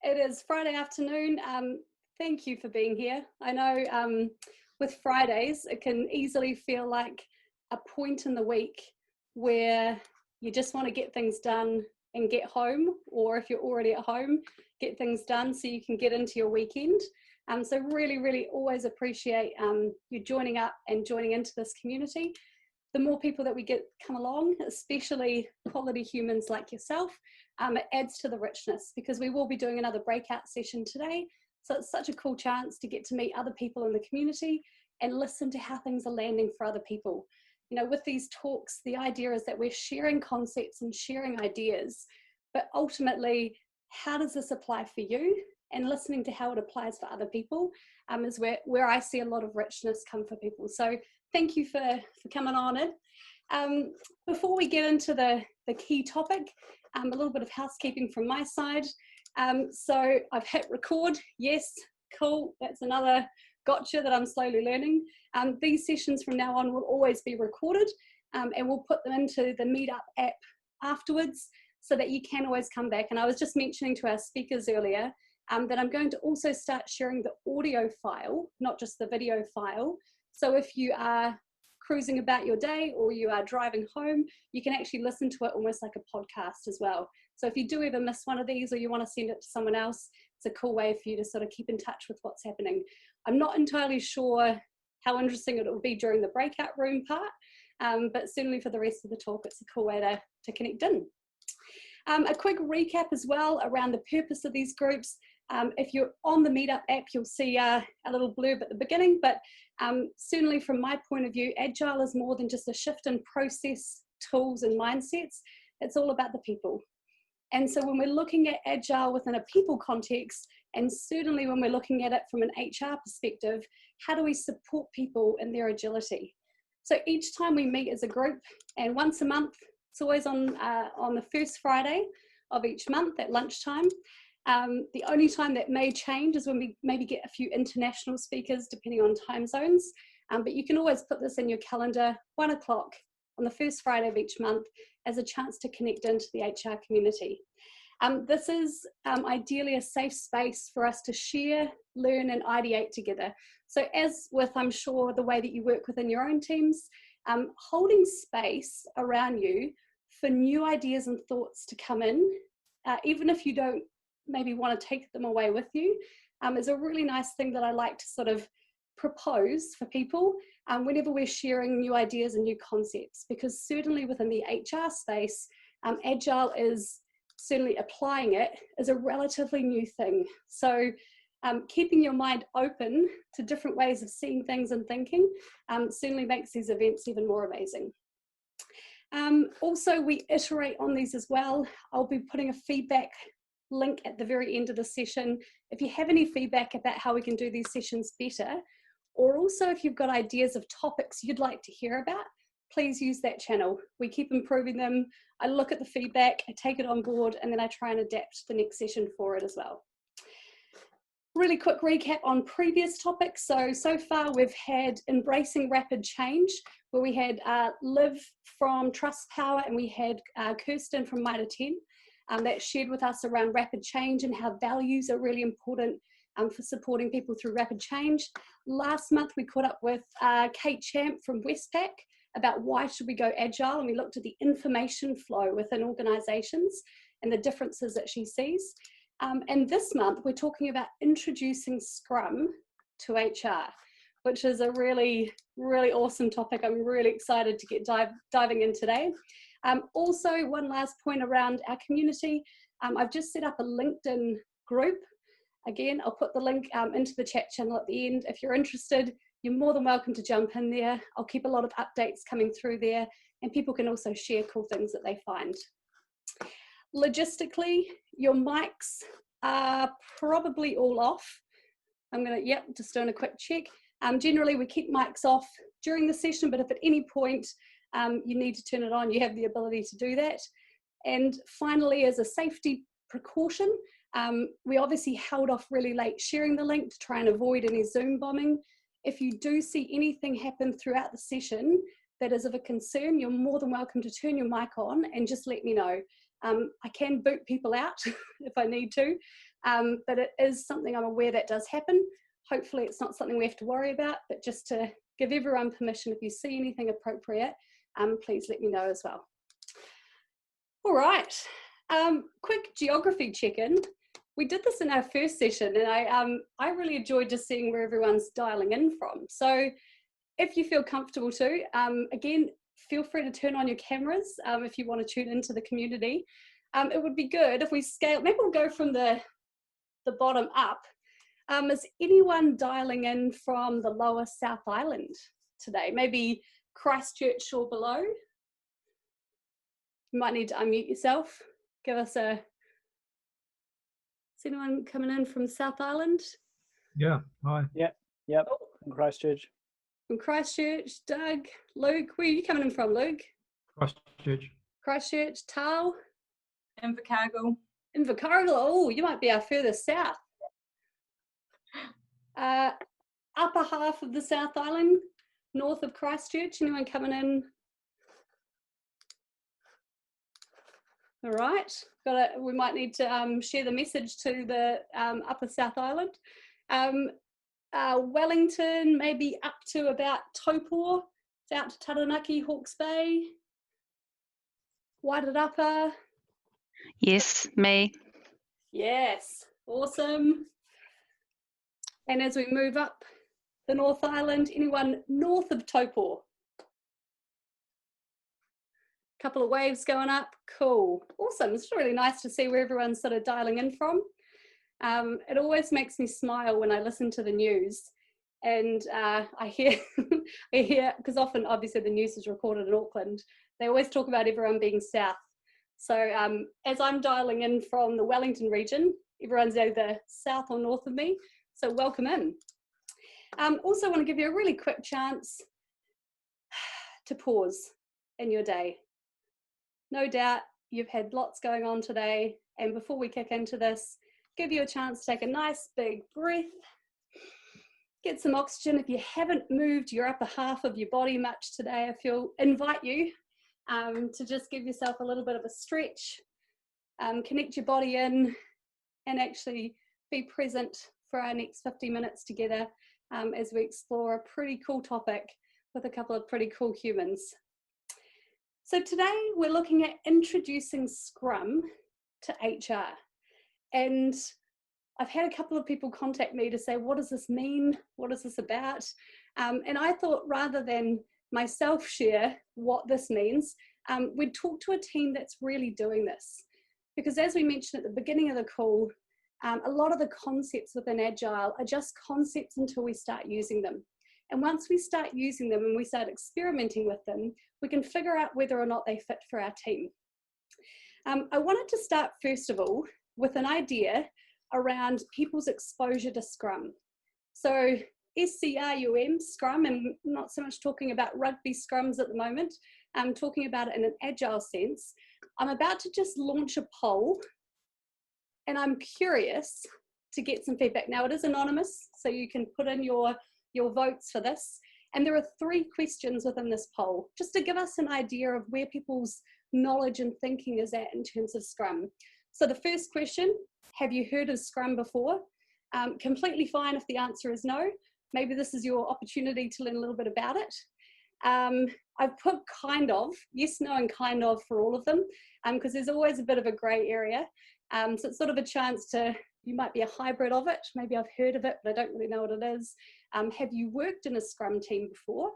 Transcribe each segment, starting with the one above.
It is Friday afternoon. Thank you for being here. I know with Fridays, it can easily feel like a point in the week where you just want to get things done and get home, or if you're already at home, get things done so you can get into your weekend. So really always appreciate you joining up and joining into this community. The more people that we get come along, especially quality humans like yourself, it adds to the richness, because we will be doing another breakout session today. So it's such a cool chance to get to meet other people in the community and listen to how things are landing for other people. You know, with these talks, the idea is that we're sharing concepts and sharing ideas, but ultimately, how does this apply for you? And listening to how it applies for other people is where I see a lot of richness come for people. So thank you for coming on in. Before we get into the key topic, a little bit of housekeeping from my side. So I've hit record. Yes, cool. That's another gotcha that I'm slowly learning. These sessions from now on will always be recorded, and we'll put them into the Meetup app afterwards so that you can always come back. And I was just mentioning to our speakers earlier that I'm going to also start sharing the audio file, not just the video file. So if you are cruising about your day or you are driving home, you can actually listen to it almost like a podcast as well. So if you do ever miss one of these or you want to send it to someone else, it's a cool way for you to sort of keep in touch with what's happening. I'm not entirely sure how interesting it will be during the breakout room part, but certainly for the rest of the talk, it's a cool way to connect in. A quick recap as well around the purpose of these groups. If you're on the Meetup app, you'll see a little blurb at the beginning, but certainly from my point of view, Agile is more than just a shift in process, tools and mindsets. It's all about the people. And so when we're looking at Agile within a people context, and certainly when we're looking at it from an HR perspective, how do we support people in their agility? So each time we meet as a group, and once a month, it's always on the first Friday of each month at lunchtime. The only time that may change is when we maybe get a few international speakers, depending on time zones. But you can always put this in your calendar, 1 o'clock on the first Friday of each month, as a chance to connect into the HR community. This is ideally a safe space for us to share, learn and ideate together. So as with, I'm sure, the way that you work within your own teams, holding space around you for new ideas and thoughts to come in, even if you don't maybe want to take them away with you, is a really nice thing that I like to sort of propose for people whenever we're sharing new ideas and new concepts, because certainly within the HR space, Agile is certainly applying it as a relatively new thing. So keeping your mind open to different ways of seeing things and thinking certainly makes these events even more amazing. Also, we iterate on these as well. I'll be putting a feedback link at the very end of the session. If you have any feedback about how we can do these sessions better, or also if you've got ideas of topics you'd like to hear about, please use that channel. We keep improving them. I look at the feedback, I take it on board, and then I try and adapt the next session for it as well. Really quick recap on previous topics. So far we've had Embracing Rapid Change, where we had Liv from Trust Power and we had Kirsten from Mitre 10 that shared with us around rapid change and how values are really important for supporting people through rapid change. Last month we caught up with Kate Champ from Westpac about why should we go Agile, and we looked at the information flow within organisations and the differences that she sees. And this month we're talking about introducing Scrum to HR, which is a really awesome topic. I'm really excited to get diving in today. Also, one last point around our community. I've just set up a LinkedIn group. Again, I'll put the link into the chat channel at the end. If you're interested, you're more than welcome to jump in there. I'll keep a lot of updates coming through there, and people can also share cool things that they find. Logistically, your mics are probably all off. I'm just doing a quick check. Generally, we keep mics off during the session, but if at any point you need to turn it on, you have the ability to do that. And finally, as a safety precaution, we obviously held off really late sharing the link to try and avoid any Zoom bombing. If you do see anything happen throughout the session that is of a concern, you're more than welcome to turn your mic on and just let me know. I can boot people out if I need to, but it is something I'm aware that does happen. Hopefully it's not something we have to worry about, but just to give everyone permission, if you see anything appropriate, please let me know as well. All right, quick geography check-in. We did this in our first session, and I really enjoyed just seeing where everyone's dialing in from. So if you feel comfortable to, again, feel free to turn on your cameras if you want to tune into the community. It would be good if we scale, maybe we'll go from the bottom up. Is anyone dialing in from the lower South Island today? Maybe Christchurch or below? You might need to unmute yourself. Give us a... Is anyone coming in from South Island? Yeah, hi. Yep, Oh. from Christchurch. From Christchurch, Doug, Luke, where are you coming in from, Luke? Christchurch. Christchurch, Tal? Invercargill. Invercargill, oh, you might be our furthest south. Upper half of the South Island, north of Christchurch, anyone coming in? All right, we might need to share the message to the upper South Island. Wellington, maybe up to about Taupō, out to Taranaki, Hawke's Bay. Wairarapa. Yes, me. Yes, awesome. And as we move up the North Island, anyone north of Taupō? Couple of waves going up, cool, awesome. It's really nice to see where everyone's sort of dialing in from. It always makes me smile when I listen to the news and I hear, because often obviously the news is recorded in Auckland, they always talk about everyone being south. So as I'm dialing in from the Wellington region, everyone's either south or north of me, so welcome in. Also want to give you a really quick chance to pause in your day. No doubt you've had lots going on today, and before we kick into this, give you a chance to take a nice big breath, get some oxygen. If you haven't moved your upper half of your body much today, invite you to just give yourself a little bit of a stretch, connect your body in, and actually be present for our next 50 minutes together as we explore a pretty cool topic with a couple of pretty cool humans. So today we're looking at introducing Scrum to HR. And I've had a couple of people contact me to say, what does this mean? What is this about? And I thought rather than myself share what this means, we'd talk to a team that's really doing this. Because as we mentioned at the beginning of the call, a lot of the concepts within Agile are just concepts until we start using them. And once we start using them and we start experimenting with them, we can figure out whether or not they fit for our team. I wanted to start first of all with an idea around people's exposure to Scrum. So SCRUM, Scrum, and not so much talking about rugby scrums at the moment, I'm talking about it in an Agile sense. I'm about to just launch a poll and I'm curious to get some feedback. Now it is anonymous, so you can put in your votes for this. And there are 3 questions within this poll, just to give us an idea of where people's knowledge and thinking is at in terms of Scrum. So the first question, have you heard of Scrum before? Completely fine if the answer is no. Maybe this is your opportunity to learn a little bit about it. I've put kind of, yes, no, and kind of for all of them, because there's always a bit of a grey area. So it's sort of a chance to, you might be a hybrid of it. Maybe I've heard of it, but I don't really know what it is. Have you worked in a Scrum team before?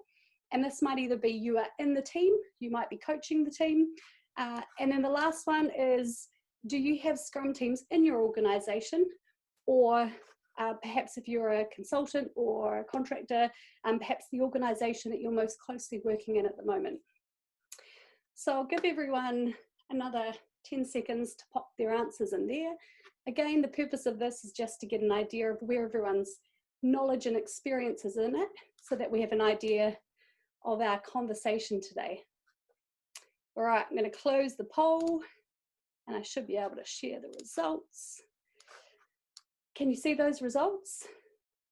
And this might either be you are in the team, you might be coaching the team. And then the last one is, do you have Scrum teams in your organisation? Or perhaps if you're a consultant or a contractor, perhaps the organisation that you're most closely working in at the moment. So I'll give everyone another 10 seconds to pop their answers in there. Again, the purpose of this is just to get an idea of where everyone's knowledge and experience is in it, so that we have an idea of our conversation today. All right, I'm going to close the poll and I should be able to share the results. Can you see those results?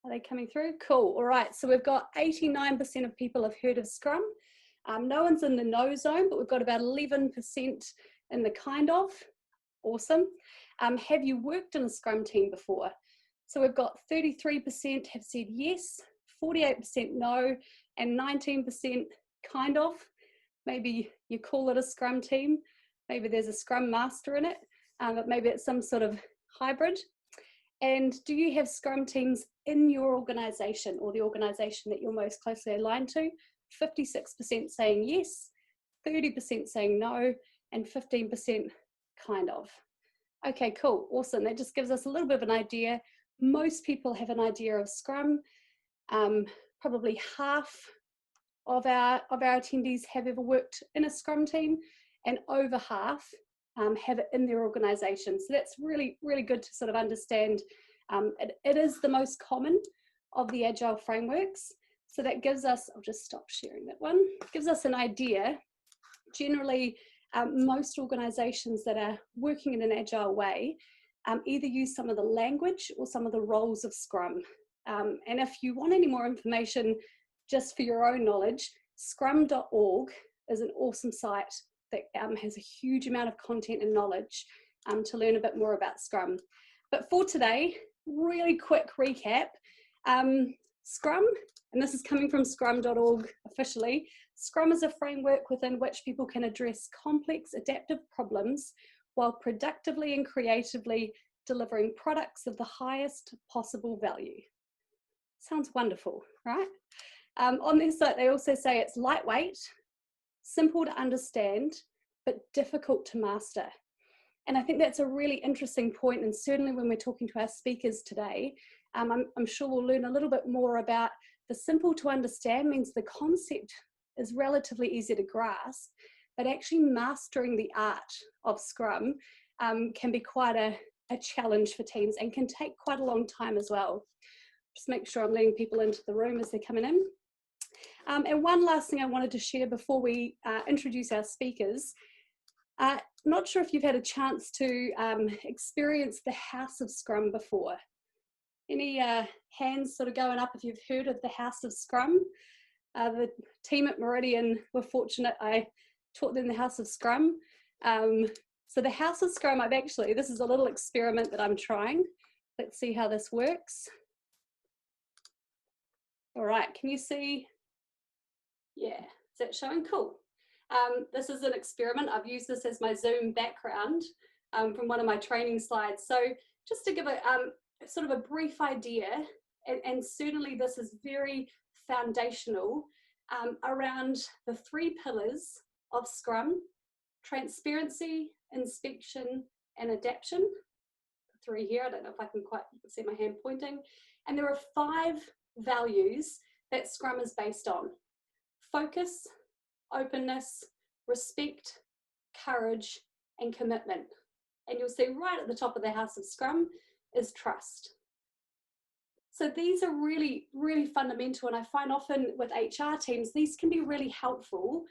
Are they coming through? Cool. All right, so we've got 89% of people have heard of Scrum. No one's in the no zone, but we've got about 11% in the kind of. Awesome. Have you worked in a Scrum team before? So we've got 33% have said yes, 48% no, and 19% kind of. Maybe you call it a Scrum team. Maybe there's a Scrum Master in it, but maybe it's some sort of hybrid. And do you have Scrum teams in your organisation or the organisation that you're most closely aligned to? 56% saying yes, 30% saying no, and 15% kind of. Okay, cool, awesome. That just gives us a little bit of an idea. Most people have an idea of Scrum. Probably half of our attendees have ever worked in a Scrum team, and over half have it in their organisation. So that's really, really good to sort of understand. It is the most common of the Agile frameworks. So that gives us, I'll just stop sharing that one, gives us an idea. Generally, most organisations that are working in an Agile way either use some of the language or some of the roles of Scrum. And if you want any more information, just for your own knowledge, scrum.org is an awesome site that has a huge amount of content and knowledge to learn a bit more about Scrum. But for today, really quick recap. Scrum, and this is coming from scrum.org officially, Scrum is a framework within which people can address complex adaptive problems while productively and creatively delivering products of the highest possible value. Sounds wonderful, right? On their site, they also say it's lightweight, simple to understand, but difficult to master. And I think that's a really interesting point, and certainly when we're talking to our speakers today, I'm sure we'll learn a little bit more about the simple to understand means the concept is relatively easy to grasp, but actually mastering the art of Scrum can be quite a challenge for teams and can take quite a long time as well. Just make sure I'm letting people into the room as they're coming in. And one last thing I wanted to share before we introduce our speakers. Not sure if you've had a chance to experience the House of Scrum before. Any hands sort of going up if you've heard of the House of Scrum? The team at Meridian were fortunate. I taught them the House of Scrum. So the House of Scrum, this is a little experiment that I'm trying. Let's see how this works. All right, can you see? Yeah, is that showing? Cool. This is an experiment. I've used this as my Zoom background from one of my training slides. So just to give a sort of a brief idea, and certainly this is very foundational around the 3 pillars of Scrum: transparency, inspection, and adaptation. 3 here, I don't know if I can quite see my hand pointing. And there are 5 values that Scrum is based on: focus, openness, respect, courage, and commitment. And you'll see right at the top of the House of Scrum is trust. So these are really, really fundamental, and I find often with HR teams, these can be really helpful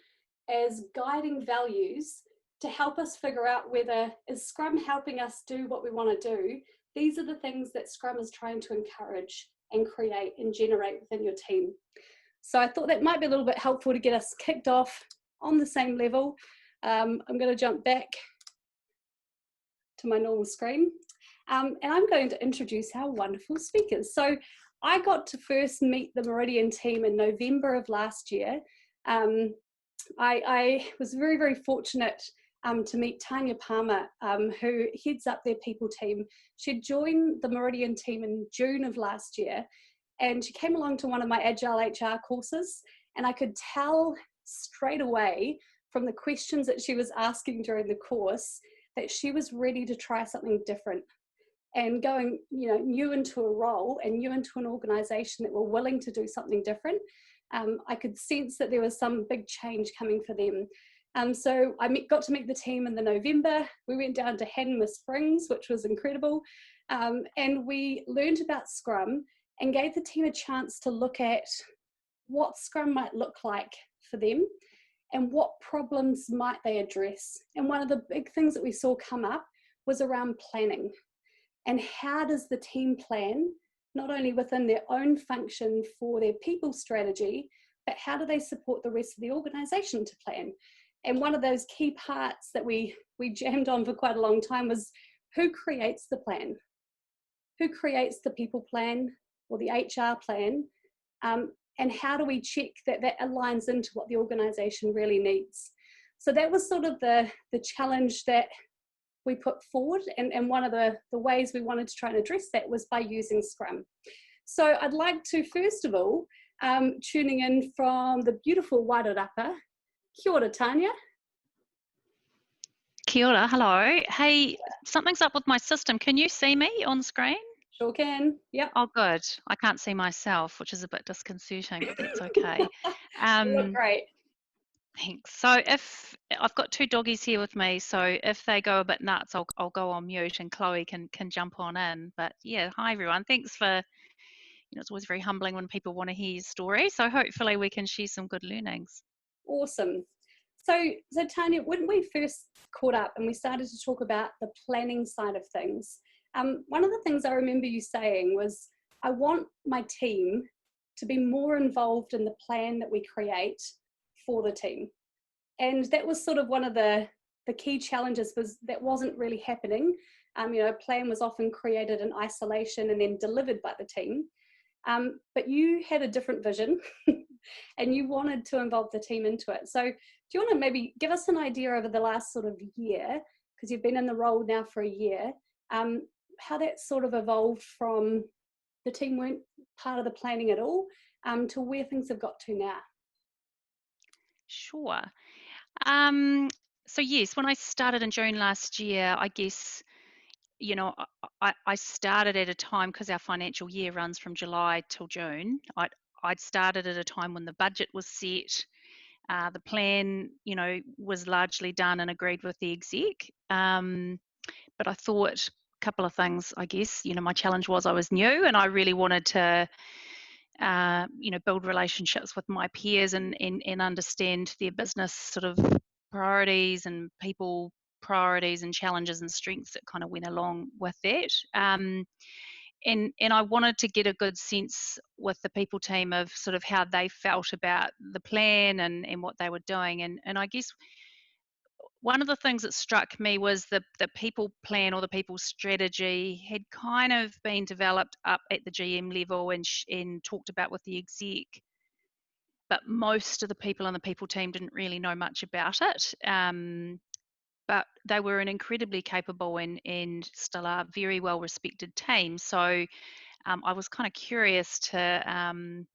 as guiding values to help us figure out whether is Scrum helping us do what we want to do. These are the things that Scrum is trying to encourage and create and generate within your team. So I thought that might be a little bit helpful to get us kicked off on the same level. I'm going to jump back to my normal screen. And I'm going to introduce our wonderful speakers. So I got to first meet the Meridian team in November of last year. I was very, very fortunate to meet Tania Palmer, who heads up their people team. She joined the Meridian team in June of last year, and she came along to one of my Agile HR courses, and I could tell straight away from the questions that she was asking during the course that she was ready to try something different. And going, new into a role and new into an organisation that were willing to do something different, I could sense that there was some big change coming for them. So I got to meet the team in the November. We went down to Hanmer Springs, which was incredible. And we learned about Scrum and gave the team a chance to look at what Scrum might look like for them and what problems might they address. And one of the big things that we saw come up was around planning. And how does the team plan, not only within their own function for their people strategy, but how do they support the rest of the organisation to plan? And one of those key parts that we jammed on for quite a long time was who creates the plan? Who creates the people plan or the HR plan? And how do we check that that aligns into what the organisation really needs? So that was sort of the challenge that we put forward, and one of the ways we wanted to try and address that was by using Scrum. So I'd like to, first of all, tuning in from the beautiful Wairarapa, kia ora, Tania. Kia ora, hello. Hey, something's up with my system. Can you see me on screen? Sure can, yep. Oh, good. I can't see myself, which is a bit disconcerting, but that's okay. You look great. Thanks. So if I've got two doggies here with me, so if they go a bit nuts, I'll go on mute and Chloe can jump on in. But yeah, hi everyone. Thanks for, it's always very humbling when people want to hear your story. So hopefully we can share some good learnings. Awesome. So Tania, when we first caught up and we started to talk about the planning side of things, one of the things I remember you saying was, I want my team to be more involved in the plan that we create for the team. And that was sort of one of the key challenges, was that wasn't really happening. A plan was often created in isolation and then delivered by the team. But you had a different vision and you wanted to involve the team into it. So do you want to maybe give us an idea over the last sort of year, because you've been in the role now for a year, how that sort of evolved from the team weren't part of the planning at all, to where things have got to now? Sure. So yes, when I started in June last year, I guess, I started at a time, because our financial year runs from July till June. I'd started at a time when the budget was set, the plan, was largely done and agreed with the exec. But I thought a couple of things, I guess. My challenge was I was new and I really wanted to, build relationships with my peers and understand their business sort of priorities and people priorities and challenges and strengths that kind of went along with that. And I wanted to get a good sense with the people team of sort of how they felt about the plan and what they were doing. And I guess one of the things that struck me was the people plan, or the people strategy, had kind of been developed up at the GM level and talked about with the exec, but most of the people on the people team didn't really know much about it. But they were an incredibly capable and still are very well respected team. So I was kind of curious to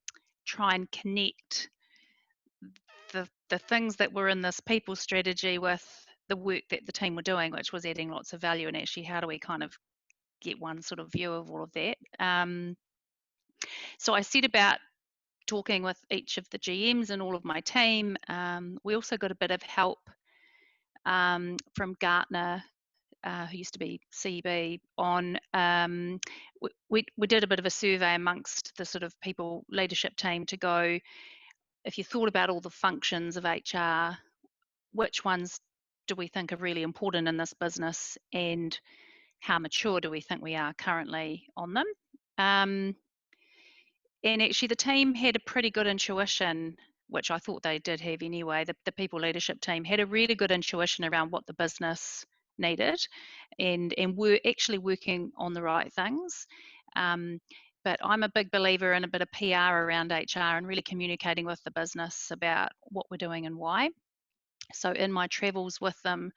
try and connect the things that were in this people strategy with the work that the team were doing, which was adding lots of value, and actually how do we kind of get one sort of view of all of that. So I set about talking with each of the GMs and all of my team. We also got a bit of help from Gartner, who used to be CB, on we did a bit of a survey amongst the sort of people leadership team to go, if you thought about all the functions of HR, which ones do we think are really important in this business, and how mature do we think we are currently on them? And actually the team had a pretty good intuition, which I thought they did have anyway. The people leadership team had a really good intuition around what the business needed, and were actually working on the right things. But I'm a big believer in a bit of PR around HR and really communicating with the business about what we're doing and why. So in my travels with them,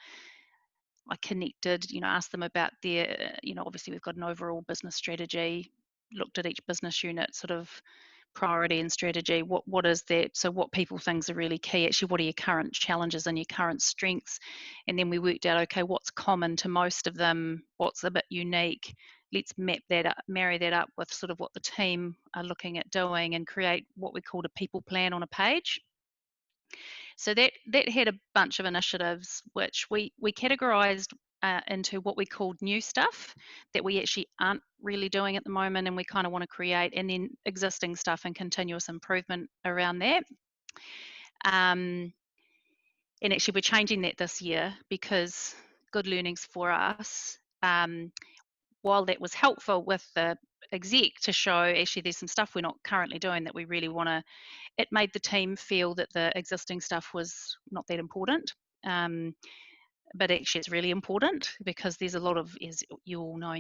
I connected, asked them about their, obviously we've got an overall business strategy, looked at each business unit sort of priority and strategy. What is that? So what people things are really key? Actually, what are your current challenges and your current strengths? And then we worked out, okay, what's common to most of them? What's a bit unique? Let's map that up, marry that up with sort of what the team are looking at doing, and create what we called a people plan on a page. So that had a bunch of initiatives, which we categorized into what we called new stuff that we actually aren't really doing at the moment, and we kind of want to create, and then existing stuff and continuous improvement around that. And actually we're changing that this year, because good learnings for us, while that was helpful with the exec to show actually there's some stuff we're not currently doing that we really want to. It made the team feel that the existing stuff was not that important. But actually it's really important, because there's a lot of, as you all know,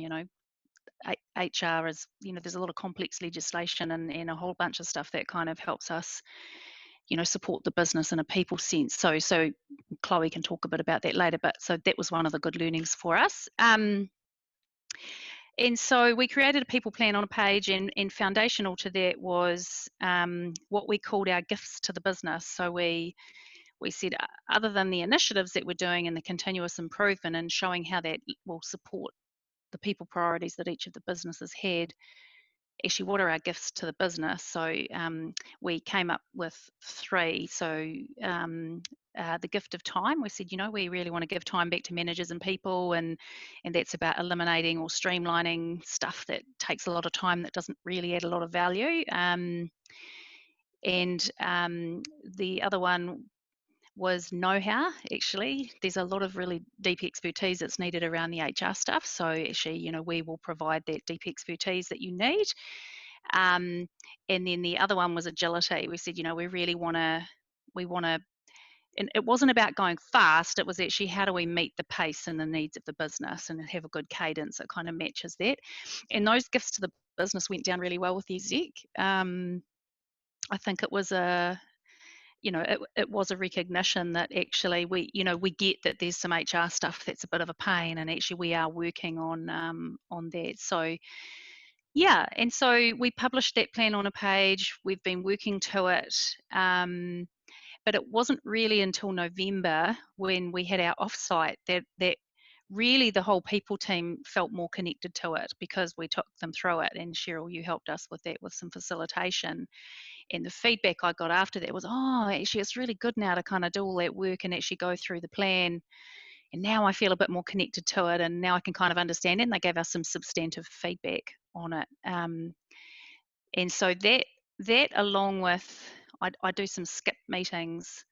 HR is, there's a lot of complex legislation and a whole bunch of stuff that kind of helps us, support the business in a people sense. So Chloe can talk a bit about that later, but so that was one of the good learnings for us. And so we created a people plan on a page, and foundational to that was what we called our gifts to the business. So we said, other than the initiatives that we're doing and the continuous improvement and showing how that will support the people priorities that each of the businesses had, actually what are our gifts to the business? So we came up with 3. So the gift of time, we said, we really want to give time back to managers and people, and that's about eliminating or streamlining stuff that takes a lot of time that doesn't really add a lot of value. And the other one was know-how. Actually, there's a lot of really deep expertise that's needed around the HR stuff. So actually, we will provide that deep expertise that you need. And then the other one was agility. We said, we really want to, and it wasn't about going fast. It was actually, how do we meet the pace and the needs of the business and have a good cadence that kind of matches that. And those gifts to the business went down really well with the exec. I think it was it was a recognition that actually we get that there's some HR stuff that's a bit of a pain, and actually we are working on that. So yeah, and so we published that plan on a page. We've been working to it, but it wasn't really until November, when we had our offsite, that really the whole people team felt more connected to it, because we took them through it, and Cheryl, you helped us with that, with some facilitation. And the feedback I got after that was, actually it's really good now to kind of do all that work and actually go through the plan, and now I feel a bit more connected to it, and now I can kind of understand it. And they gave us some substantive feedback on it. And so that along with, I do some skip meetings,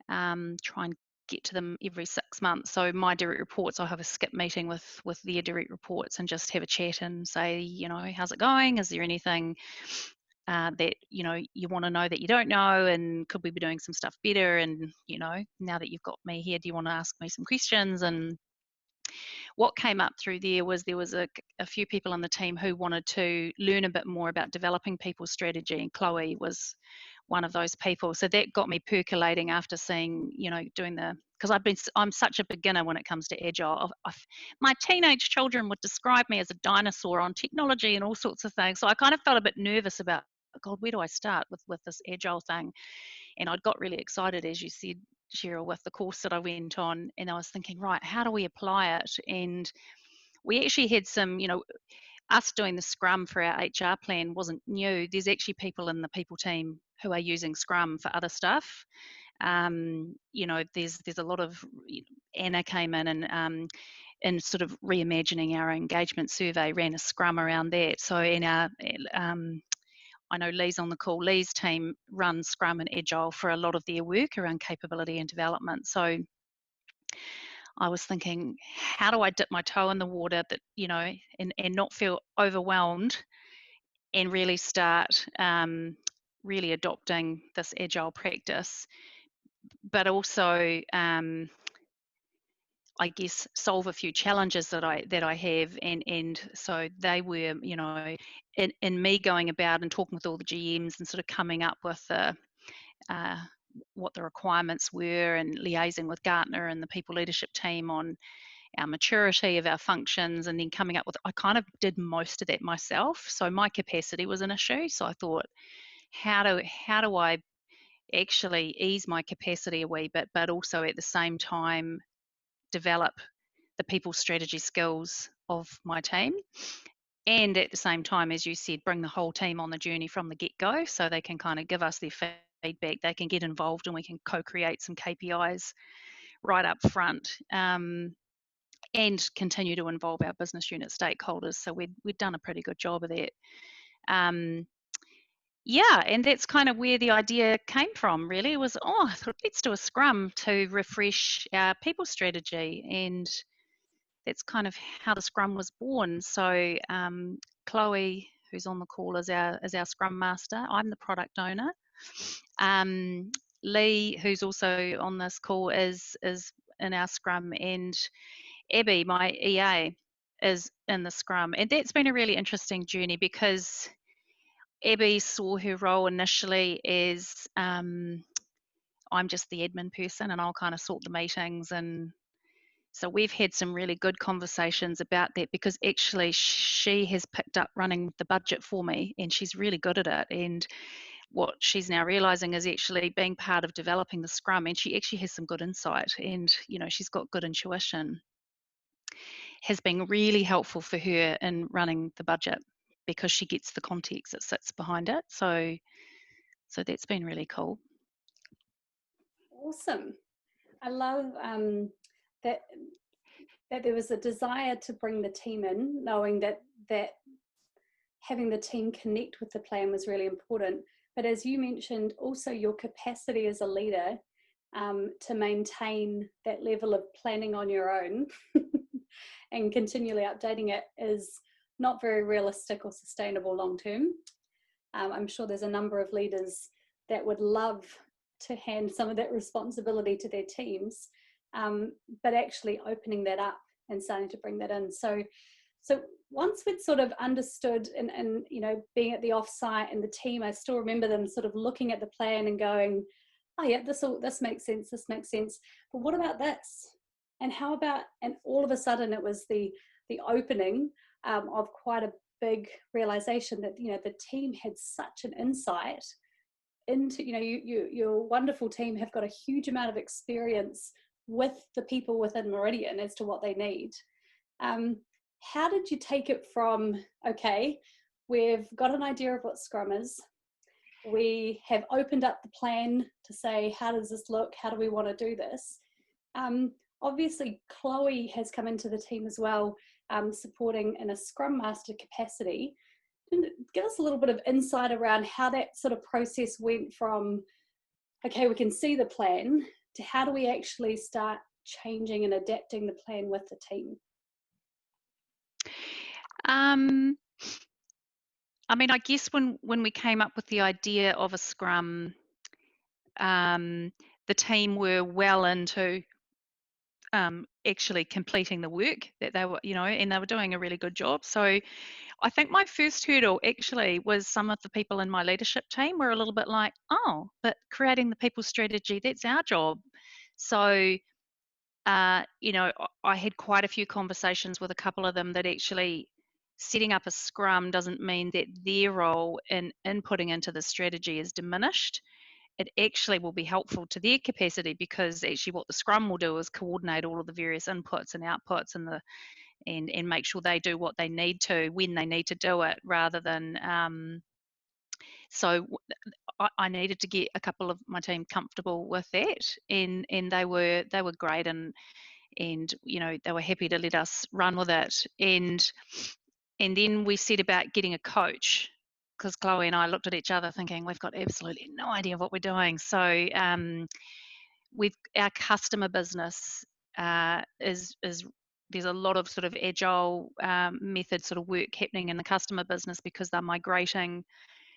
try and get to them every 6 months. So my direct reports, I'll have a skip meeting with their direct reports and just have a chat and say, how's it going? Is there anything that you want to know that you don't know, and could we be doing some stuff better? And now that you've got me here, do you want to ask me some questions? And what came up through there was a few people on the team who wanted to learn a bit more about developing people's strategy, and Chloe was one of those people. So that got me percolating after seeing, doing because I'm such a beginner when it comes to agile. My teenage children would describe me as a dinosaur on technology and all sorts of things. So I kind of felt a bit nervous about, God, where do I start with this agile thing? And I'd got really excited, as you said, Cheryl, with the course that I went on, and I was thinking, right, how do we apply it? And we actually had some, us doing the Scrum for our HR plan wasn't new. There's actually people in the people team who are using Scrum for other stuff. There's a lot of, Anna came in and sort of reimagining our engagement survey, ran a Scrum around that. So in our I know Lee's on the call. Lee's team runs Scrum and Agile for a lot of their work around capability and development. So I was thinking, how do I dip my toe in the water that, and not feel overwhelmed, and really start really adopting this Agile practice, but also I guess solve a few challenges that I have, and so they were, in me going about and talking with all the GMs and sort of coming up with what the requirements were, and liaising with Gartner and the people leadership team on our maturity of our functions, and then coming up with, I kind of did most of that myself. So my capacity was an issue. So I thought, how do I actually ease my capacity a wee bit, but also at the same time develop the people strategy skills of my team, and at the same time, as you said, bring the whole team on the journey from the get-go, so they can kind of give us their feedback, they can get involved, and we can co-create some KPIs right up front, and continue to involve our business unit stakeholders. So we'd done a pretty good job of that. Yeah, and that's kind of where the idea came from, really. It was, I thought, let's do a Scrum to refresh our people strategy. And that's kind of how the Scrum was born. So Chloe, who's on the call, is our Scrum Master. I'm the product owner. Lee, who's also on this call, is in our Scrum, and Abby, my EA, is in the Scrum. And that's been a really interesting journey, because Abby saw her role initially as I'm just the admin person and I'll kind of sort the meetings. And so we've had some really good conversations about that, because actually she has picked up running the budget for me and she's really good at it. And what she's now realizing is actually being part of developing the Scrum, and she actually has some good insight, and she's got good intuition, has been really helpful for her in running the budget, because she gets the context that sits behind it. So that's been really cool. Awesome. I love that there was a desire to bring the team in, knowing that having the team connect with the plan was really important. But as you mentioned, also your capacity as a leader to maintain that level of planning on your own and continually updating it is not very realistic or sustainable long term. I'm sure there's a number of leaders that would love to hand some of that responsibility to their teams, but actually opening that up and starting to bring that in. So once we'd sort of understood and being at the offsite and the team, I still remember them sort of looking at the plan and going, oh yeah, this makes sense, but what about this? And how about, and all of a sudden it was the opening of quite a big realization that the team had such an insight into, your wonderful team have got a huge amount of experience with the people within Meridian as to what they need. How did you take it from, okay, we've got an idea of what Scrum is, we have opened up the plan to say, how does this look, how do we want to do this? Obviously Chloe has come into the team as well, supporting in a Scrum Master capacity. Give us a little bit of insight around how that sort of process went from, okay, we can see the plan, to how do we actually start changing and adapting the plan with the team? I mean, I guess when we came up with the idea of a Scrum, the team were well into actually completing the work that they were, and they were doing a really good job. So I think my first hurdle actually was some of the people in my leadership team were a little bit like, oh, but creating the people strategy, that's our job. So, I had quite a few conversations with a couple of them that actually setting up a Scrum doesn't mean that their role in inputting into the strategy is diminished. It actually will be helpful to their capacity, because actually what the Scrum will do is coordinate all of the various inputs and outputs and make sure they do what they need to when they need to do it, rather than so I needed to get a couple of my team comfortable with that, and they were great, and they were happy to let us run with it, and then we set about getting a coach, because Chloe and I looked at each other thinking we've got absolutely no idea what we're doing. So with our customer business is there's a lot of sort of agile method sort of work happening in the customer business, because they're migrating.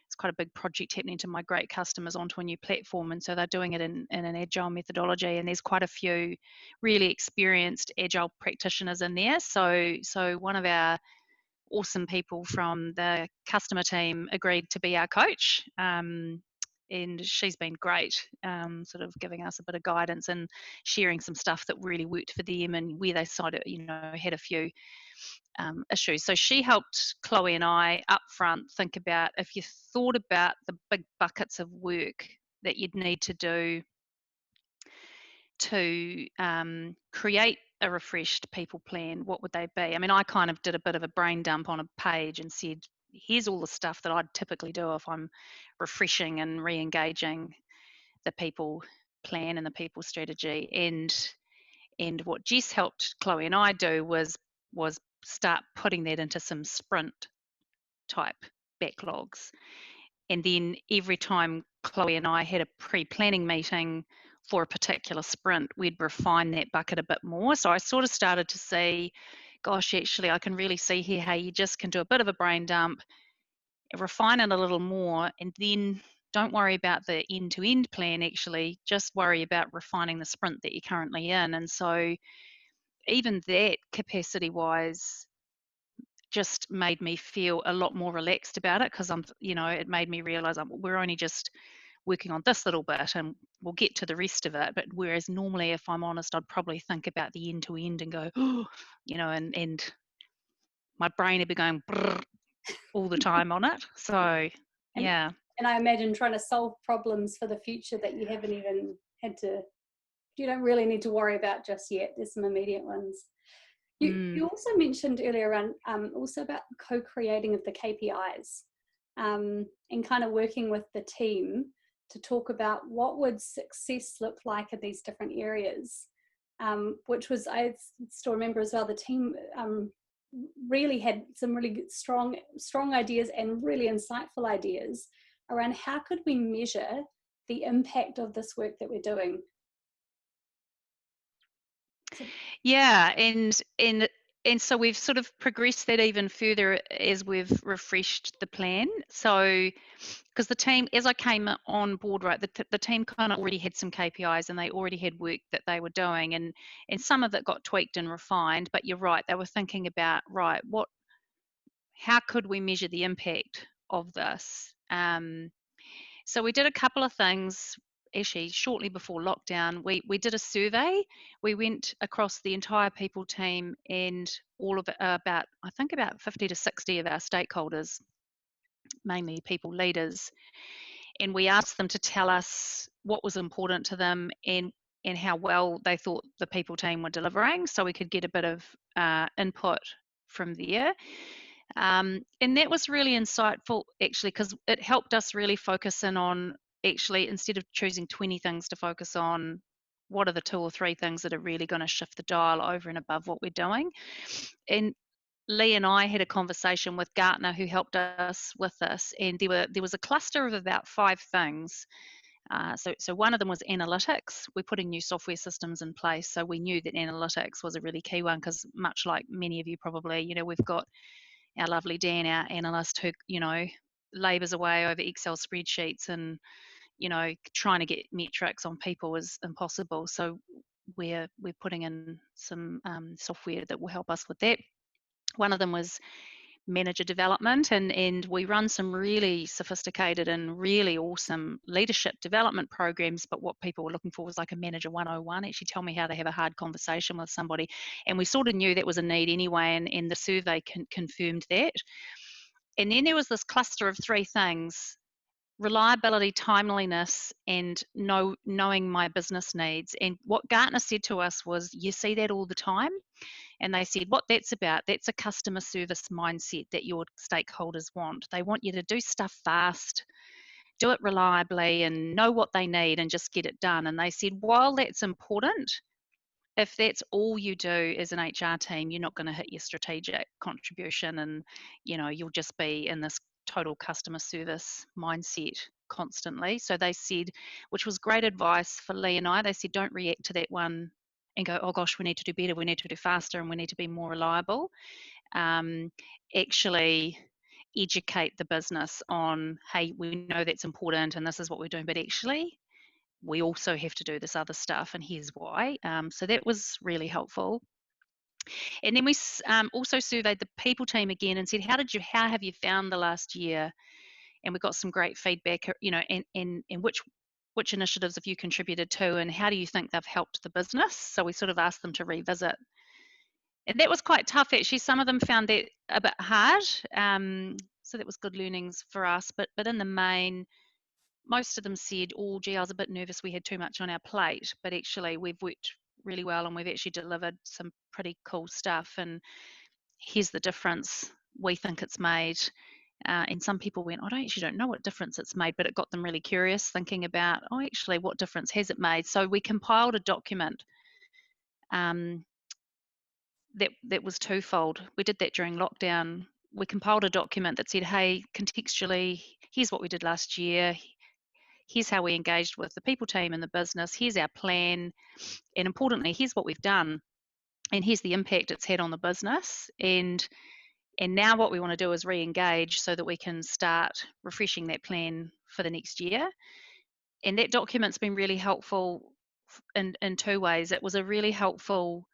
It's quite a big project happening to migrate customers onto a new platform, and so they're doing it in an agile methodology, and there's quite a few really experienced agile practitioners in there. So one of our awesome people from the customer team agreed to be our coach, and she's been great, sort of giving us a bit of guidance and sharing some stuff that really worked for them and where they had a few issues. So she helped Chloe and I up front think about, if you thought about the big buckets of work that you'd need to do to create a refreshed people plan, what would they be? I mean, I kind of did a bit of a brain dump on a page and said, here's all the stuff that I'd typically do if I'm refreshing and re-engaging the people plan and the people strategy. And what Jess helped Chloe and I do was start putting that into some sprint type backlogs. And then every time Chloe and I had a pre-planning meeting for a particular sprint, we'd refine that bucket a bit more. So I sort of started to see, gosh, actually, I can really see here how you just can do a bit of a brain dump, refine it a little more, and then don't worry about the end-to-end plan, actually, just worry about refining the sprint that you're currently in. And so even that, capacity-wise, just made me feel a lot more relaxed about it, because it made me realize we're only just working on this little bit and we'll get to the rest of it. But whereas normally, if I'm honest, I'd probably think about the end to end and go, oh, and my brain would be going brrr all the time on it. So yeah. And I imagine trying to solve problems for the future that you haven't even you don't really need to worry about just yet. There's some immediate ones. You also mentioned earlier on also about co-creating of the KPIs and kind of working with the team to talk about what would success look like in these different areas, which was, I still remember as well, the team really had some really strong ideas and really insightful ideas around how could we measure the impact of this work that we're doing. Yeah, and so we've sort of progressed that even further as we've refreshed the plan. So because the team, as I came on board, right, the team kind of already had some KPIs and they already had work that they were doing, and some of it got tweaked and refined. But you're right, they were thinking about, right, how could we measure the impact of this? So we did a couple of things. Actually, shortly before lockdown, we did a survey. We went across the entire people team and all of it, about 50 to 60 of our stakeholders, mainly people leaders, and we asked them to tell us what was important to them and how well they thought the people team were delivering, so we could get a bit of input from there. And that was really insightful, actually, because it helped us really focus in on, actually, instead of choosing 20 things to focus on, what are the 2 or 3 things that are really going to shift the dial over and above what we're doing. And Lee and I had a conversation with Gartner, who helped us with this, and there was a cluster of about 5 things. So one of them was analytics. We're putting new software systems in place, so we knew that analytics was a really key one, because much like many of you probably, we've got our lovely Dan, our analyst, who labours away over Excel spreadsheets, and trying to get metrics on people is impossible. So we're putting in some software that will help us with that. One of them was manager development, and we run some really sophisticated and really awesome leadership development programs, but what people were looking for was like a manager 101, actually tell me how to have a hard conversation with somebody, and we sort of knew that was a need anyway, and the survey confirmed that. And then there was this cluster of 3 things: reliability, timeliness, and knowing my business needs. And what Gartner said to us was, you see that all the time. And they said, what that's about, that's a customer service mindset that your stakeholders want. They want you to do stuff fast, do it reliably, and know what they need and just get it done. And they said, while that's important, if that's all you do as an HR team, you're not going to hit your strategic contribution, and you'll just be in this total customer service mindset constantly. So they said, which was great advice for Lee and I, they said, don't react to that one and go, oh gosh, we need to do better, we need to do faster, and we need to be more reliable. Actually educate the business on, hey, we know that's important and this is what we're doing, but actually we also have to do this other stuff, and here's why. So that was really helpful. And then we also surveyed the people team again and said, how have you found the last year? And we got some great feedback, and which initiatives have you contributed to, and how do you think they've helped the business? So we sort of asked them to revisit. And that was quite tough, actually. Some of them found that a bit hard. So that was good learnings for us. But in the main, most of them said, oh, gee, I was a bit nervous we had too much on our plate. But actually, we've worked really well and we've actually delivered some pretty cool stuff. And here's the difference we think it's made. And some people went, I actually don't know what difference it's made, but it got them really curious, thinking about, oh, actually, what difference has it made? So we compiled a document that was twofold. We did that during lockdown. We compiled a document that said, hey, contextually, here's what we did last year. here's how we engaged with the people team and the business, here's our plan, and importantly, here's what we've done, and here's the impact it's had on the business. And now what we want to do is re-engage so that we can start refreshing that plan for the next year. And that document's been really helpful in two ways. It was a really helpful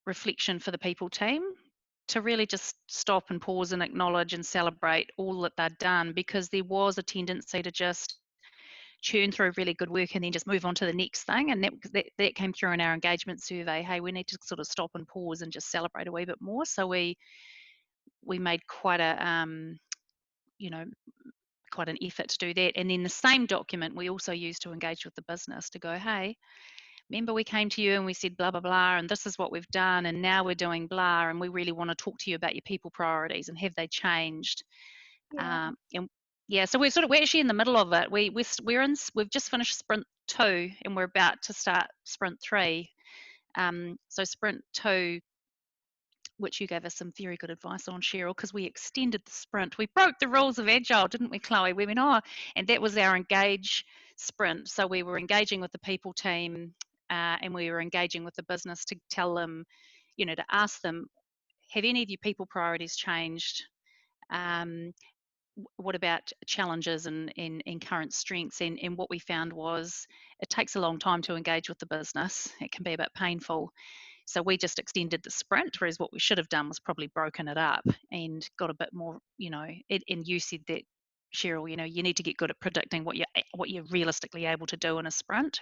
reflection for the people team to really just stop and pause and acknowledge and celebrate all that they'd done, because there was a tendency to just churn through really good work and then just move on to the next thing. And that came through in our engagement survey. Hey, we need to sort of stop and pause and just celebrate a wee bit more. So we made quite a quite an effort to do that. And then the same document we also used to engage with the business to go, hey, remember we came to you and we said blah blah blah, and this is what we've done, and now we're doing blah, and we really want to talk to you about your people priorities, and have they changed? Yeah. And yeah, so we're actually in the middle of it. We've just finished sprint 2 and we're about to start sprint 3. So sprint 2, which you gave us some very good advice on, Cheryl, because we extended the sprint. We broke the rules of agile, didn't we, Chloe? We went, and that was our engage sprint. So we were engaging with the people team, and we were engaging with the business to tell them, to ask them, have any of your people priorities changed? What about challenges and current strengths? And what we found was it takes a long time to engage with the business. It can be a bit painful. So we just extended the sprint, whereas what we should have done was probably broken it up and got a bit more, and you said that, Cheryl, you need to get good at predicting what you're realistically able to do in a sprint,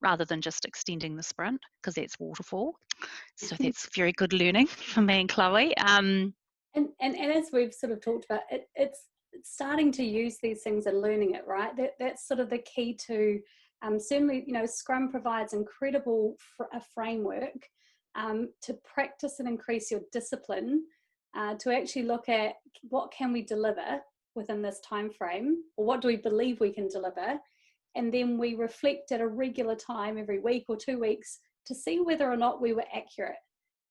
rather than just extending the sprint, because that's waterfall. So that's very good learning for me and Chloe. And as we've sort of talked about, it's starting to use these things and learning it, right? That's sort of the key to, certainly, Scrum provides incredible a framework to practice and increase your discipline, to actually look at what can we deliver within this time frame, or what do we believe we can deliver, and then we reflect at a regular time every week or 2 weeks to see whether or not we were accurate.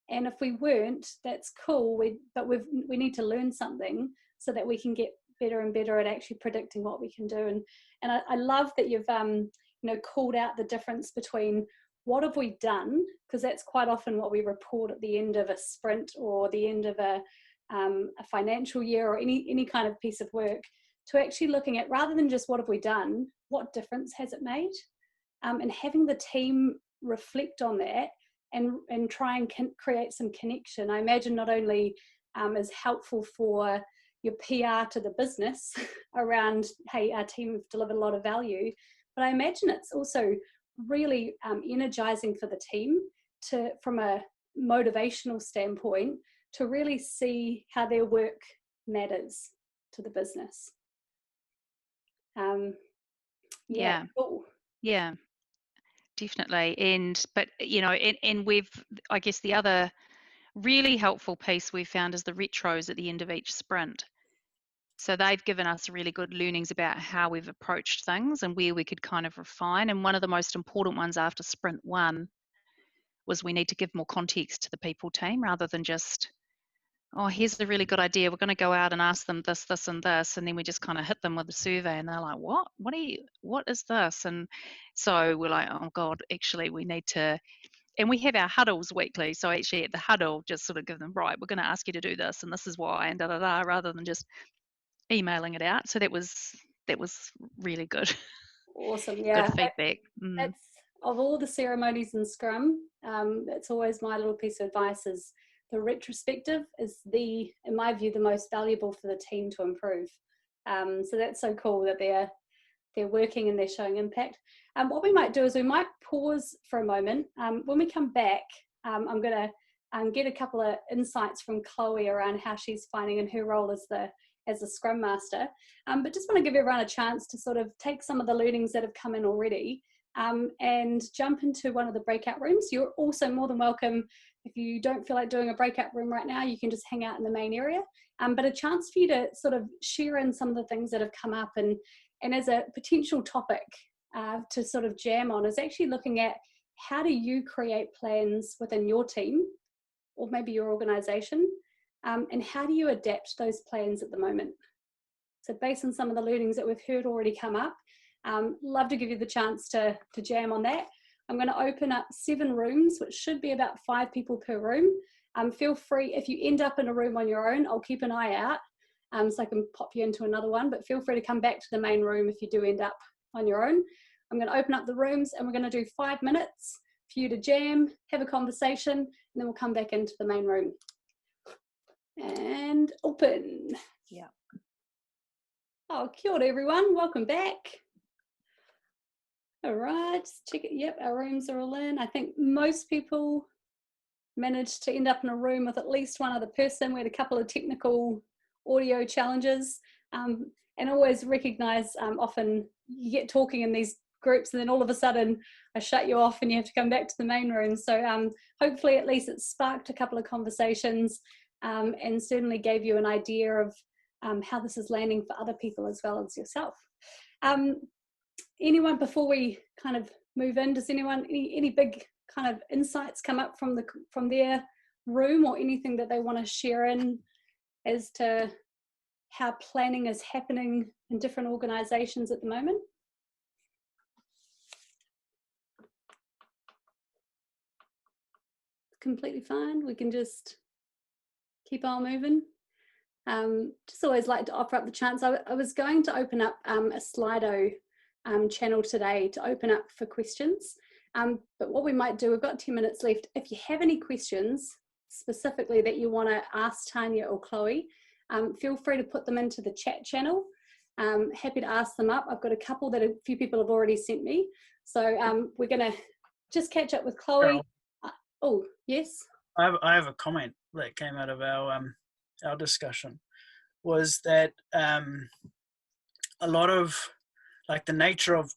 And if we weren't, that's cool. But we need to learn something so that we can get better and better at actually predicting what we can do. And I love that you've called out the difference between what have we done, because that's quite often what we report at the end of a sprint or the end of a financial year or any kind of piece of work, to actually looking at, rather than just what have we done, what difference has it made, and having the team reflect on that and try and create some connection. I imagine not only is helpful for your PR to the business around, hey, our team have delivered a lot of value, but I imagine it's also really energizing for the team from a motivational standpoint, to really see how their work matters to the business. Yeah. Cool. Yeah, definitely. And we've, I guess the other really helpful piece we found is the retros at the end of each sprint. So they've given us really good learnings about how we've approached things and where we could kind of refine. And one of the most important ones after sprint 1 was we need to give more context to the people team, rather than just, here's a really good idea, we're going to go out and ask them this, this, and this, and then we just kind of hit them with a survey and they're like, what is this? And so we're like, oh God, actually we need to, and we have our huddles weekly, so actually at the huddle just sort of give them, right, we're going to ask you to do this and this is why, and rather than just emailing it out. So that was really good. Awesome. Yeah, good feedback. That's, of all the ceremonies in Scrum, that's always my little piece of advice, is the retrospective is in my view, the most valuable for the team to improve. So that's so cool that they're working and they're showing impact. What we might do is we might pause for a moment. When we come back, I'm going to get a couple of insights from Chloe around how she's finding in her role as the Scrum Master. But just want to give everyone a chance to sort of take some of the learnings that have come in already, and jump into one of the breakout rooms. You're also more than welcome, if you don't feel like doing a breakout room right now, you can just hang out in the main area. But a chance for you to sort of share in some of the things that have come up, and as a potential topic to sort of jam on, is actually looking at how do you create plans within your team or maybe your organization, and how do you adapt those plans at the moment? So based on some of the learnings that we've heard already come up, love to give you the chance to jam on that. I'm going to open up 7 rooms, which should be about 5 people per room. Feel free, if you end up in a room on your own, I'll keep an eye out so I can pop you into another one, but feel free to come back to the main room if you do end up on your own. I'm going to open up the rooms and we're going to do 5 minutes for you to jam, have a conversation, and then we'll come back into the main room. And open. Yeah. Oh, kia ora everyone, welcome back. All right, just check it. Yep, our rooms are all in. I think most people managed to end up in a room with at least one other person. We had a couple of technical audio challenges, and always recognize often you get talking in these groups and then all of a sudden I shut you off and you have to come back to the main room. So hopefully at least it sparked a couple of conversations and certainly gave you an idea of how this is landing for other people as well as yourself. Anyone, before we kind of move in, does anyone, any big kind of insights come up from their room, or anything that they want to share in as to how planning is happening in different organizations at the moment? Completely fine. We can just keep on moving. Just always like to offer up the chance. I was going to open up a Slido channel today to open up for questions. But what we might do, we've got 10 minutes left. If you have any questions specifically that you want to ask Tania or Chloe, feel free to put them into the chat channel. Happy to ask them up. I've got a couple that a few people have already sent me. So we're going to just catch up with Chloe. Oh, yes? I have a comment that came out of our discussion, was that a lot of, like, the nature of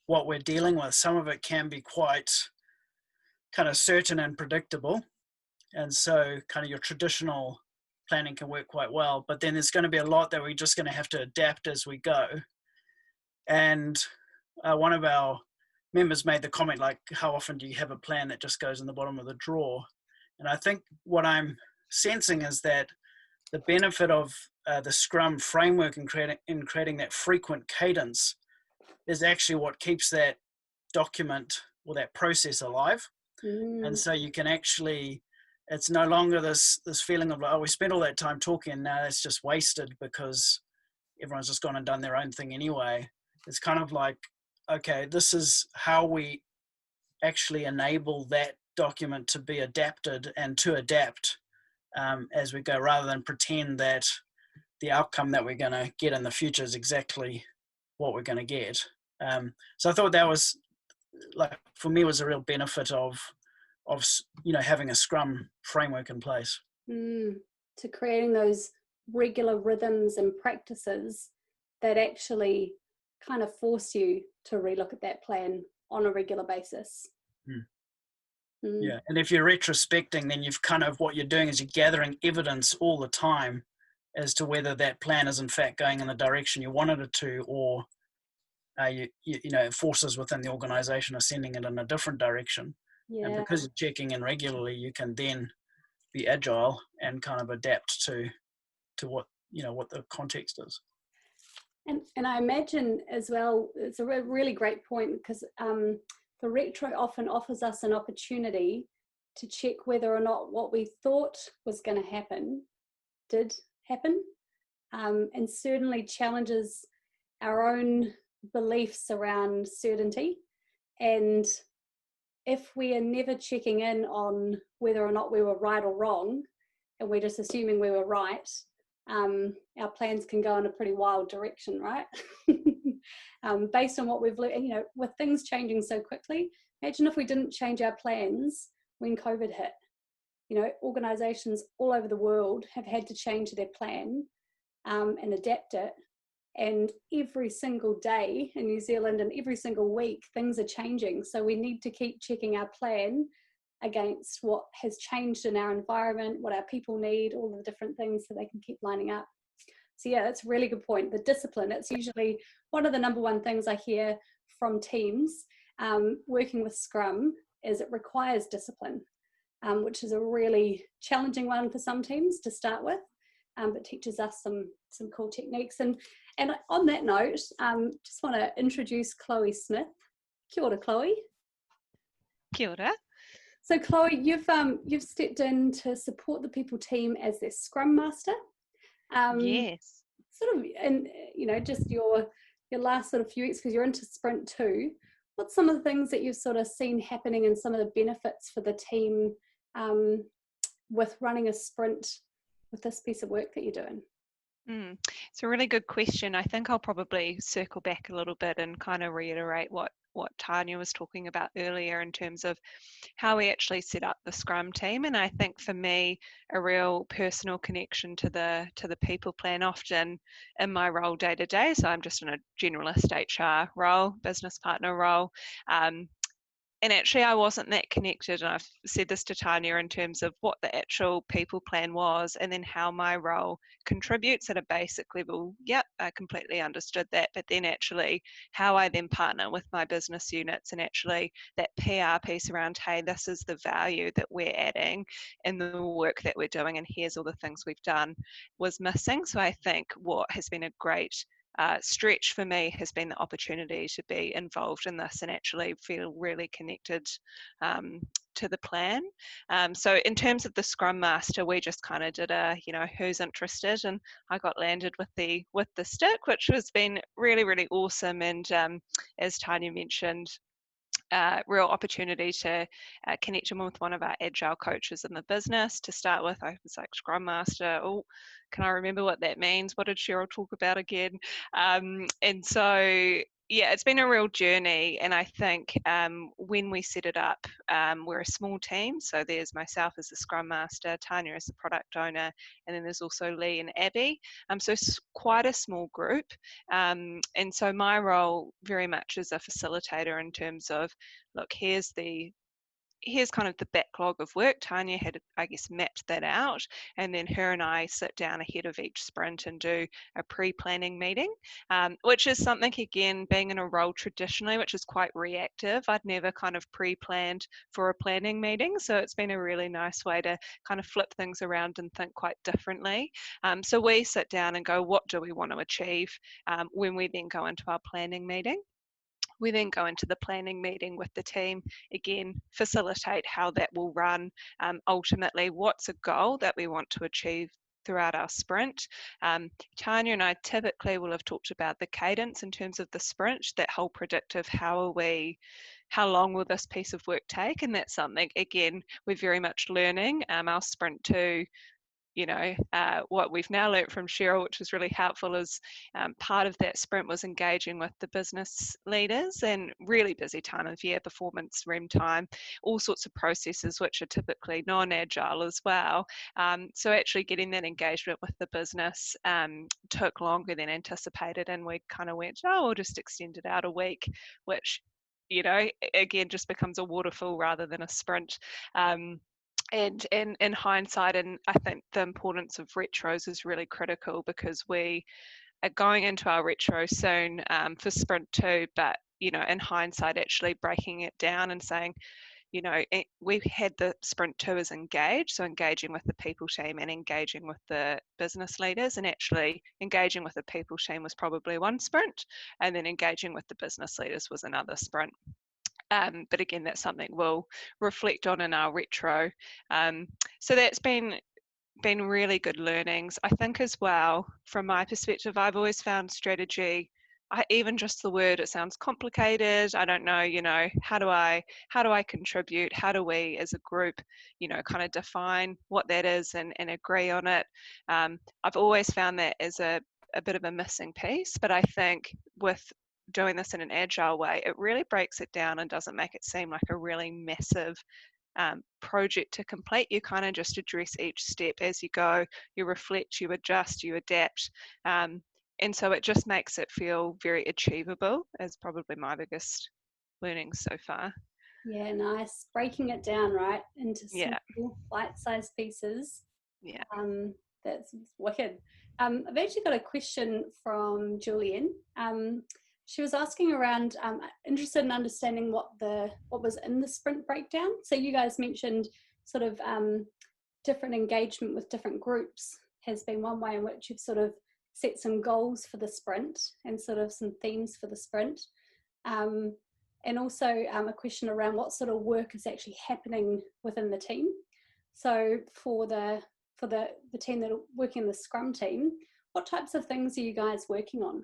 what we're dealing with, some of it can be quite kind of certain and predictable. And so kind of your traditional planning can work quite well, but then there's going to be a lot that we're just going to have to adapt as we go. And one of our members made the comment, like, how often do you have a plan that just goes in the bottom of the drawer? And I think what I'm sensing is that the benefit of the Scrum framework in creating that frequent cadence is actually what keeps that document or that process alive. And so you can actually, it's no longer this feeling of like, oh, we spent all that time talking and now it's just wasted because everyone's just gone and done their own thing anyway. It's kind of like, okay, this is how we actually enable that document to be adapted and to adapt as we go, rather than pretend that the outcome that we're going to get in the future is exactly what we're going to get. So I thought that was, like, for me, was a real benefit of having a Scrum framework in place. To creating those regular rhythms and practices that actually kind of force you to relook at that plan on a regular basis. Yeah, and if you're retrospecting, then you've kind of, what you're doing is you're gathering evidence all the time as to whether that plan is in fact going in the direction you wanted it to, or forces within the organization are sending it in a different direction. Yeah. And because you're checking in regularly, you can then be agile and kind of adapt to what the context is. And I imagine as well, it's a really great point, because the retro often offers us an opportunity to check whether or not what we thought was going to happen did happen, and certainly challenges our own beliefs around certainty. And if we are never checking in on whether or not we were right or wrong, and we're just assuming we were right, our plans can go in a pretty wild direction, right? Based on what we've learned, with things changing so quickly. Imagine if we didn't change our plans when COVID hit. Organizations all over the world have had to change their plan and adapt it. And every single day in New Zealand and every single week, things are changing. So we need to keep checking our plan against what has changed in our environment, what our people need, all the different things, so they can keep lining up. So yeah, that's a really good point. The discipline, it's usually one of the number one things I hear from teams working with Scrum, is it requires discipline, which is a really challenging one for some teams to start with, but teaches us some cool techniques. And And on that note, just want to introduce Chloe Smith. Kia ora, Chloe. Kia ora. So Chloe, you've stepped in to support the people team as their Scrum Master. Yes. Sort of, and just your last sort of few weeks, because you're into Sprint 2. What's some of the things that you've sort of seen happening and some of the benefits for the team with running a sprint with this piece of work that you're doing? It's a really good question. I think I'll probably circle back a little bit and kind of reiterate what Tania was talking about earlier in terms of how we actually set up the Scrum team. And I think for me, a real personal connection to the people plan often in my role day to day. So I'm just in a generalist HR role, business partner role. And actually, I wasn't that connected, and I've said this to Tania in terms of what the actual people plan was and then how my role contributes at a basic level. Yep, I completely understood that. But then actually how I then partner with my business units and actually that PR piece around, hey, this is the value that we're adding in the work that we're doing, and here's all the things we've done, was missing. So I think what has been a great stretch for me has been the opportunity to be involved in this and actually feel really connected to the plan. So in terms of the Scrum Master, we just kind of did a, who's interested, and I got landed with the stick, which has been really, really awesome. And as Tania mentioned, real opportunity to connect him with one of our agile coaches in the business. To start with, I was like, Scrum Master, oh, can I remember what that means? What did Cheryl talk about again? And so, yeah, it's been a real journey. And I think when we set it up, we're a small team. So there's myself as the Scrum Master, Tania as the product owner, and then there's also Lee and Abby. So it's quite a small group. And so my role very much is a facilitator in terms of, look, here's kind of the backlog of work. Tania had, I guess, mapped that out, and then her and I sit down ahead of each sprint and do a pre-planning meeting, which is something, again, being in a role traditionally, which is quite reactive. I'd never kind of pre-planned for a planning meeting, so it's been a really nice way to kind of flip things around and think quite differently. So we sit down and go, what do we want to achieve when we then go into our planning meeting? We then go into the planning meeting with the team, again, facilitate how that will run. Ultimately, what's a goal that we want to achieve throughout our sprint? Tania and I typically will have talked about the cadence in terms of the sprint, that whole predictive, how long will this piece of work take? And that's something, again, we're very much learning. Our sprint 2, what we've now learnt from Cheryl, which is really helpful, is part of that sprint was engaging with the business leaders, and really busy time of year, performance REM time, all sorts of processes which are typically non-agile as well. So actually getting that engagement with the business took longer than anticipated, and we kind of went, we'll just extend it out a week, which, again, just becomes a waterfall rather than a sprint. And in hindsight, and I think the importance of retros is really critical, because we are going into our retro soon for Sprint 2, but, in hindsight, actually breaking it down and saying, we've had the Sprint 2 as engaged, so engaging with the people team and engaging with the business leaders, and actually engaging with the people team was probably one sprint, and then engaging with the business leaders was another sprint. But again, that's something we'll reflect on in our retro. So that's been really good learnings. I think as well, from my perspective, I've always found strategy, even just the word, it sounds complicated. I don't know, how do I contribute? How do we as a group, kind of define what that is and agree on it? I've always found that as a bit of a missing piece, but I think with doing this in an agile way, it really breaks it down and doesn't make it seem like a really massive project to complete. You kind of just address each step as you go, you reflect, you adjust, you adapt, and so it just makes it feel very achievable, is probably my biggest learning so far. Yeah, nice. Breaking it down, right, into simple bite-sized pieces. Yeah. That's wicked. I've actually got a question from Julian. She was asking around, interested in understanding what was in the sprint breakdown. So you guys mentioned sort of different engagement with different groups has been one way in which you've sort of set some goals for the sprint and sort of some themes for the sprint. And also a question around what sort of work is actually happening within the team. So for the team that are working in the Scrum team, what types of things are you guys working on?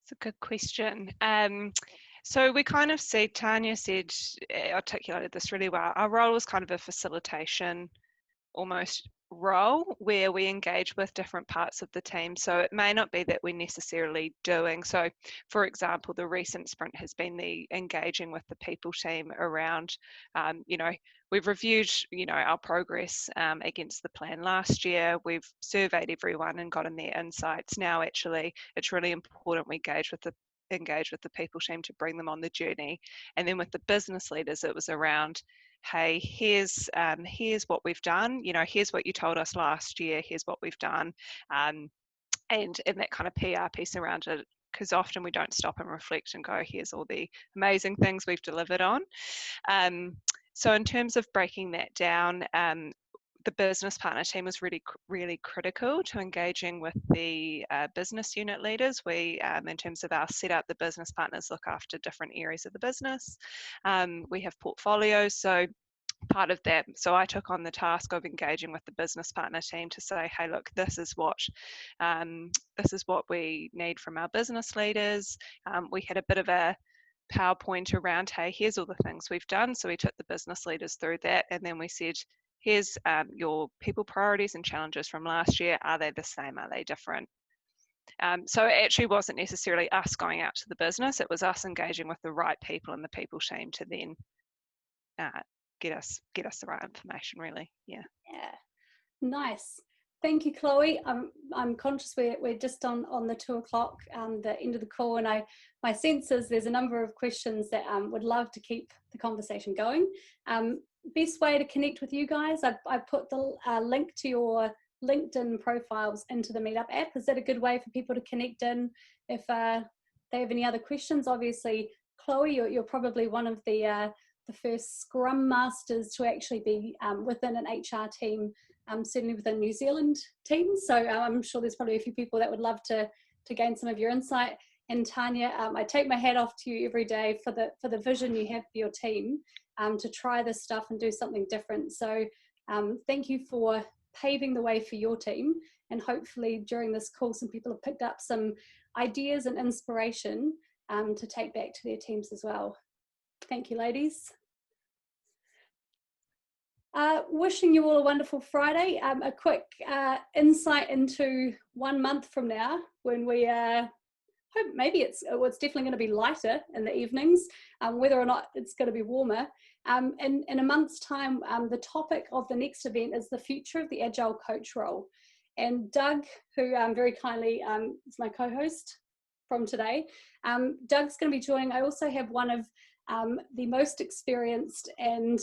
It's a good question. So we kind of see, Tania articulated this really well. Our role is kind of a facilitation almost role where we engage with different parts of the team. So it may not be that we're necessarily doing. So for example, the recent sprint has been the engaging with the people team around, we've reviewed, our progress against the plan last year. We've surveyed everyone and gotten their insights. Now, actually, it's really important we engage with the people team to bring them on the journey. And then with the business leaders, it was around, hey, here's what we've done. Here's what you told us last year. Here's what we've done, and that kind of PR piece around it. Because often we don't stop and reflect and go, here's all the amazing things we've delivered on. So in terms of breaking that down, the business partner team was really, really critical to engaging with the business unit leaders. We, in terms of our setup, the business partners look after different areas of the business. We have portfolios, so part of that, so I took on the task of engaging with the business partner team to say, hey, look, this is what we need from our business leaders. We had a bit of a PowerPoint around, hey, here's all the things we've done. So we took the business leaders through that, and then we said, here's your people priorities and challenges from last year. Are they the same? Are they different? So it actually wasn't necessarily us going out to the business. It was us engaging with the right people in the people team to then get us the right information, really. Yeah. Nice. Thank you, Chloe. I'm conscious we're just on the 2 o'clock, the end of the call, and my sense is there's a number of questions that would love to keep the conversation going. Best way to connect with you guys, I put the link to your LinkedIn profiles into the Meetup app. Is that a good way for people to connect in if they have any other questions? Obviously, Chloe, you're probably one of the first Scrum Masters to actually be within an HR team, certainly within New Zealand teams. So I'm sure there's probably a few people that would love to gain some of your insight. And Tania, I take my hat off to you every day for the vision you have for your team to try this stuff and do something different. So thank you for paving the way for your team. And hopefully during this call, some people have picked up some ideas and inspiration to take back to their teams as well. Thank you, ladies. Wishing you all a wonderful Friday. A quick insight into 1 month from now, when we hope maybe it's definitely going to be lighter in the evenings, whether or not it's going to be warmer. In a month's time, the topic of the next event is the future of the agile coach role. And Doug, who very kindly is my co-host from today, Doug's going to be joining. I also have one of the most experienced and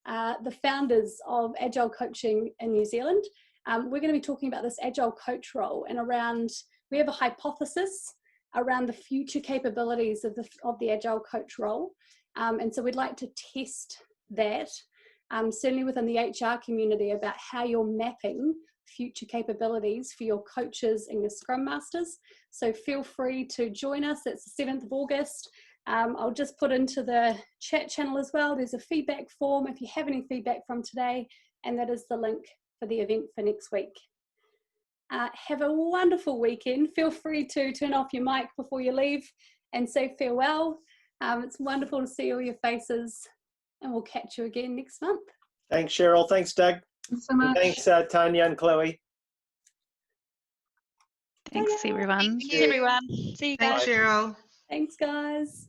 the founders of agile coaching in New Zealand. We're going to be talking about this agile coach role, and we have a hypothesis around the future capabilities of the agile coach role, and so we'd like to test that certainly within the HR community about how you're mapping future capabilities for your coaches and your Scrum Masters. So feel free to join us. It's the 7th of August. I'll just put into the chat channel as well, there's a feedback form if you have any feedback from today, and that is the link for the event for next week. Have a wonderful weekend. Feel free to turn off your mic before you leave and say farewell. It's wonderful to see all your faces, and we'll catch you again next month. Thanks, Cheryl. Thanks, Doug. Thanks so much. And thanks, Tania and Chloe. Thanks, everyone. Thank you, everyone. See you guys. Thanks, Cheryl. Thanks, guys.